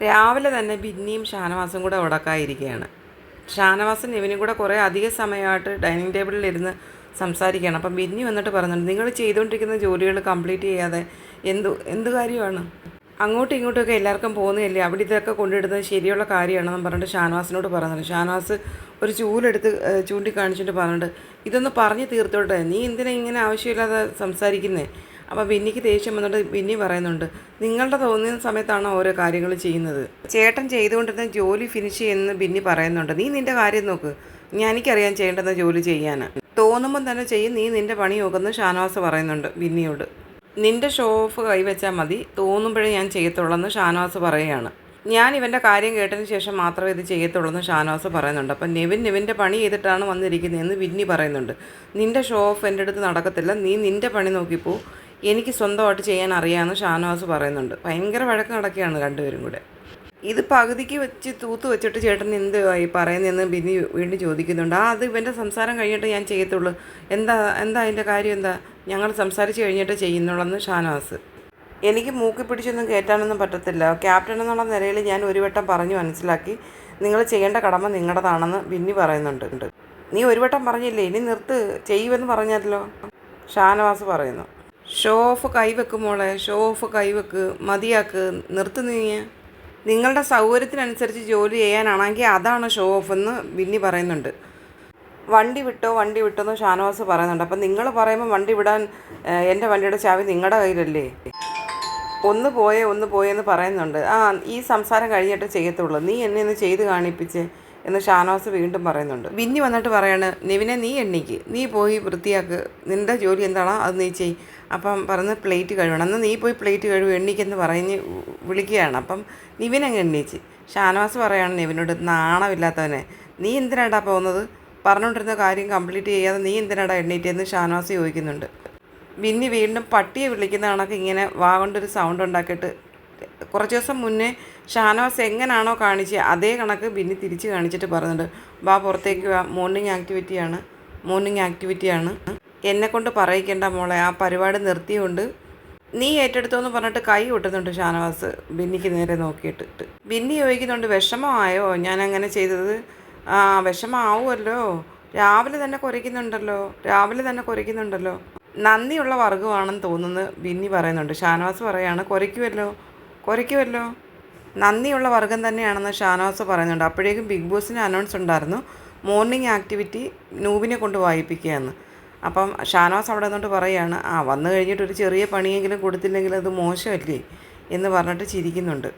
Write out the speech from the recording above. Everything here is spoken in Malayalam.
രാവിലെ തന്നെ ബിന്നിയും ഷാനവാസും കൂടെ ഉടക്കായിരിക്കുകയാണ്. ഷാനവാസും നെവിനും കൂടെ കുറേ അധിക സമയമായിട്ട് ഡൈനിങ് ടേബിളിലിരുന്ന് സംസാരിക്കുകയാണ്. അപ്പം ബിന്നി വന്നിട്ട് പറയുന്നുണ്ട്, നിങ്ങൾ ചെയ്തുകൊണ്ടിരിക്കുന്ന ജോലികൾ കംപ്ലീറ്റ് ചെയ്യാതെ എന്ത് കാര്യമാണ്? അങ്ങോട്ടും ഇങ്ങോട്ടുമൊക്കെ എല്ലാവർക്കും പോകുന്നതല്ലേ, അവിടെ ഇതൊക്കെ കൊണ്ടിടുന്നത് ശരിയുള്ള കാര്യമാണെന്ന് പറഞ്ഞിട്ട് ഷാനവാസിനോട് പറയുന്നുണ്ട്. ഷാനവാസ് ഒരു ചൂലെടുത്ത് ചൂണ്ടിക്കാണിച്ചിട്ട് പറഞ്ഞിട്ട്, ഇതൊന്ന് പറഞ്ഞു തീർത്തോട്ടെ, നീ എന്തിനാ ഇങ്ങനെ ആവശ്യമില്ലാതെ സംസാരിക്കുന്നേ? അപ്പോൾ ബിന്നിക്ക് ദേഷ്യം വന്നിട്ട് ബിന്നി പറയുന്നുണ്ട്, നിങ്ങളുടെ തോന്നുന്ന സമയത്താണ് ഓരോ കാര്യങ്ങൾ ചെയ്യുന്നത്. ചേട്ടൻ ചെയ്തുകൊണ്ടിരുന്ന ജോലി ഫിനിഷ് ചെയ്യുന്ന ബിന്നി പറയുന്നുണ്ട്. നീ നിൻ്റെ കാര്യം നോക്ക്, എനിക്കറിയാം ചെയ്യേണ്ടുന്ന ജോലി ചെയ്യാൻ. തോന്നുമ്പം തന്നെ ചെയ്യും, നീ നിൻ്റെ പണി നോക്കുമെന്ന് ഷാനവാസ് പറയുന്നുണ്ട് ബിന്നിയോട്. നിൻ്റെ ഷോ ഓഫ് കൈവച്ചാൽ മതി, തോന്നുമ്പോഴേ ഞാൻ ചെയ്യത്തുള്ളൂ ഷാനവാസ് പറയുകയാണ്. ഞാൻ ഇവൻ്റെ കാര്യം കേട്ടതിന് ശേഷം മാത്രമേ ഇത് ചെയ്യത്തുള്ളൂ ഷാനവാസ് പറയുന്നുണ്ട്. അപ്പം നെവിൻ്റെ പണി ചെയ്തിട്ടാണ് വന്നിരിക്കുന്നതെന്ന് ബിന്നി പറയുന്നുണ്ട്. നിൻ്റെ ഷോ ഓഫ് എൻ്റെ അടുത്ത് നടക്കത്തില്ല, നീ നിൻ്റെ പണി നോക്കിപ്പോ, എനിക്ക് സ്വന്തമായിട്ട് ചെയ്യാൻ അറിയാമെന്ന് ഷാനവാസ് പറയുന്നുണ്ട്. ഭയങ്കര വഴക്ക് നടക്കുകയാണ് രണ്ടുപേരും കൂടെ. ഇത് പകുതിക്ക് വെച്ച് തൂത്ത് വെച്ചിട്ട് ചേട്ടൻ എന്തുവായി പറയുന്നതെന്ന് ബിന്നി വീണ്ടും ചോദിക്കുന്നുണ്ട്. അത് ഇവൻ്റെ സംസാരം കഴിഞ്ഞിട്ട് ഞാൻ ചെയ്യത്തുള്ളൂ, എന്താ അതിൻ്റെ കാര്യം എന്താ, ഞങ്ങൾ സംസാരിച്ച് കഴിഞ്ഞിട്ട് ചെയ്യുന്നുള്ളെന്ന് ഷാനവാസ്. എനിക്ക് മൂക്കി പിടിച്ചൊന്നും കയറ്റാനൊന്നും പറ്റത്തില്ല, ക്യാപ്റ്റൻ എന്നുള്ള നിലയിൽ ഞാൻ ഒരു വട്ടം പറഞ്ഞു മനസ്സിലാക്കി, നിങ്ങൾ ചെയ്യേണ്ട കടമ നിങ്ങളുടേതാണെന്ന് ബിന്നി പറയുന്നുണ്ട്. നീ ഒരു വട്ടം പറഞ്ഞില്ലേ, ഇനി നിർത്ത്, ചെയ്യുമെന്ന് പറഞ്ഞല്ലോ ഷാനവാസ് പറയുന്നു. ഷോ ഓഫ് കൈവെക്ക് മോളെ, ഷോ ഓഫ് കൈവെക്ക്, മതിയാക്ക്, നിർത്ത്. നിങ്ങളുടെ സൗകര്യത്തിനനുസരിച്ച് ജോലി ചെയ്യാനാണെങ്കിൽ അതാണ് ഷോ ഓഫ് എന്ന് ബിന്നി പറയുന്നുണ്ട്. വണ്ടി വിട്ടോ എന്ന് ഷാനവാസ് പറയുന്നുണ്ട്. അപ്പം നിങ്ങൾ പറയുമ്പോൾ വണ്ടി വിടാൻ എൻ്റെ വണ്ടിയുടെ ചാവി നിങ്ങളുടെ കയ്യിലല്ലേ, ഒന്ന് പോയെന്ന് പറയുന്നുണ്ട്. ഈ സംസാരം കഴിഞ്ഞിട്ട് ചെയ്യത്തുള്ളൂ, നീ എന്നെ ഒന്ന് ചെയ്ത് കാണിപ്പിച്ച് എന്ന് ഷാനവാസ് വീണ്ടും പറയുന്നുണ്ട്. ബിന്നി വന്നിട്ട് പറയാണ്, നെവിനെ നീ എണ്ണിക്ക്, നീ പോയി വൃത്തിയാക്ക്, നിൻ്റെ ജോലി എന്താണോ അത് നീ ചെയ്. അപ്പം പറഞ്ഞ് പ്ലേറ്റ് കഴുകണം, എന്നാൽ നീ പോയി പ്ലേറ്റ് കഴുകും എണ്ണിക്കെന്ന് പറഞ്ഞ് വിളിക്കുകയാണ്. അപ്പം നിവിനങ്ങ് എണ്ണീച്ച്. ഷാനവാസ് പറയാണ് നെവിനോട്, നാണമില്ലാത്തവനെ, നീ എന്തിനാടാ പോകുന്നത്, പറഞ്ഞുകൊണ്ടിരുന്ന കാര്യം കംപ്ലീറ്റ് ചെയ്യാതെ നീ എന്തിനാടാ എണ്ണീറ്റെന്ന് ഷാനവാസ് ചോദിക്കുന്നുണ്ട്. ബിന്നി വീണ്ടും പട്ടിയെ വിളിക്കുന്ന കണക്ക് ഇങ്ങനെ വാ കൊണ്ടൊരു സൗണ്ട് ഉണ്ടാക്കിയിട്ട്, കുറച്ച് ദിവസം മുന്നേ ഷാനവാസ് എങ്ങനെയാണോ കാണിച്ച് അതേ കണക്ക് ബിന്നി തിരിച്ച് കാണിച്ചിട്ട് പറയുന്നുണ്ട്, വാ പുറത്തേക്ക് വാ, മോർണിംഗ് ആക്ടിവിറ്റിയാണ്, എന്നെക്കൊണ്ട് പറയിക്കേണ്ട മോളെ, ആ പരിപാടി നിർത്തിയുകൊണ്ട് നീ ഏറ്റെടുത്തോന്ന് പറഞ്ഞിട്ട് കൈ കൊട്ടുന്നുണ്ട് ഷാനവാസ് ബിന്നിക്ക് നേരെ നോക്കിയിട്ട്. ബിന്നി ചോദിക്കുന്നുണ്ട്, വിഷമമായോ ഞാൻ അങ്ങനെ ചെയ്തത്? വിഷമാവുമല്ലോ, രാവിലെ തന്നെ കുരയ്ക്കുന്നുണ്ടല്ലോ. നന്ദിയുള്ള വർഗ്ഗമാണെന്ന് തോന്നുന്നു ബിന്നി പറയുന്നുണ്ട്. ഷാനവാസ് പറയാണ്, കുരയ്ക്കുമല്ലോ, നന്ദിയുള്ള വർഗ്ഗം തന്നെയാണെന്ന് ഷാനവാസ് പറയുന്നുണ്ട്. അപ്പോഴേക്കും ബിഗ് ബോസിന് അനൗൺസ് ഉണ്ടായിരുന്നു, മോർണിംഗ് ആക്ടിവിറ്റി നൂബിനെ കൊണ്ട് വായിപ്പിക്കുകയെന്ന്. അപ്പം ഷാനവാസ് അവിടെ നിന്നിട്ട് പറയുകയാണ്, വന്നു കഴിഞ്ഞിട്ട് ഒരു ചെറിയ പണിയെങ്കിലും കൊടുത്തില്ലെങ്കിൽ അത് മോശമല്ലേ എന്ന് പറഞ്ഞിട്ട് ചിരിക്കുന്നുണ്ട്.